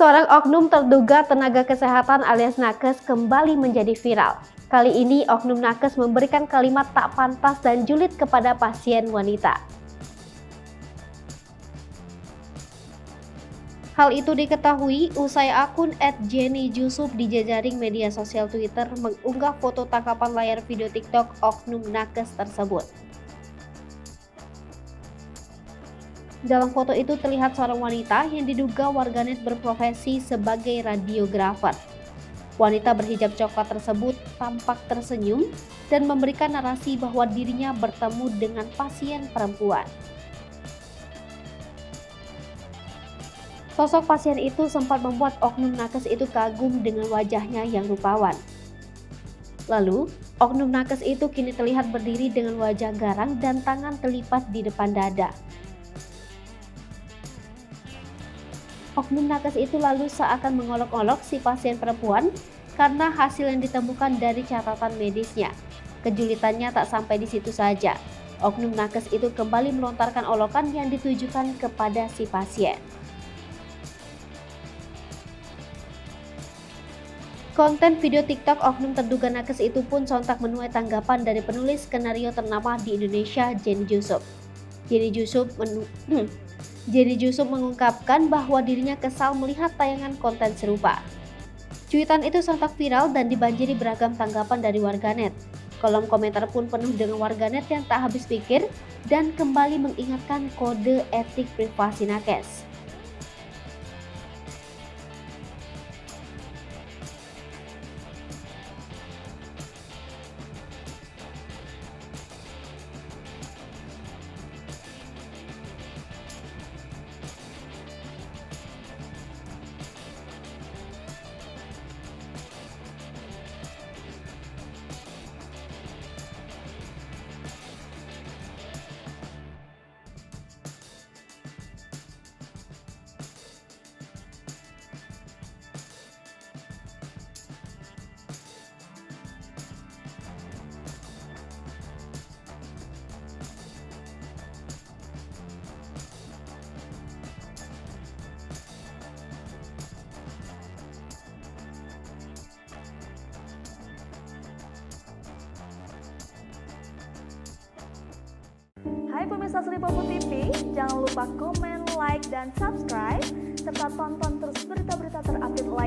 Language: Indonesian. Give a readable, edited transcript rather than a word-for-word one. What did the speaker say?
Seorang oknum terduga tenaga kesehatan alias nakes kembali menjadi viral. Kali ini oknum nakes memberikan kalimat tak pantas dan julid kepada pasien wanita. Hal itu diketahui usai akun @jennyjusuf di jejaring media sosial Twitter mengunggah foto tangkapan layar video TikTok oknum nakes tersebut. Dalam foto itu terlihat seorang wanita yang diduga warganet berprofesi sebagai radiografer. Wanita berhijab coklat tersebut tampak tersenyum dan memberikan narasi bahwa dirinya bertemu dengan pasien perempuan. Sosok pasien itu sempat membuat oknum nakes itu kagum dengan wajahnya yang rupawan. Lalu, oknum nakes itu kini terlihat berdiri dengan wajah garang dan tangan terlipat di depan dada. Oknum nakes itu lalu seakan mengolok-olok si pasien perempuan karena hasil yang ditemukan dari catatan medisnya. Kejulitannya tak sampai di situ saja. Oknum nakes itu kembali melontarkan olokan yang ditujukan kepada si pasien. Konten video TikTok oknum terduga nakes itu pun sontak menuai tanggapan dari penulis skenario ternama di Indonesia, Jenny Jusuf. Jenny Jusuf mengungkapkan bahwa dirinya kesal melihat tayangan konten serupa. Cuitan itu sontak viral dan dibanjiri beragam tanggapan dari warganet. Kolom komentar pun penuh dengan warganet yang tak habis pikir dan kembali mengingatkan kode etik privasi nakes. Hai pemirsa Sri Popo TV, jangan lupa komen, like, dan subscribe, serta tonton terus berita-berita terupdate lainnya.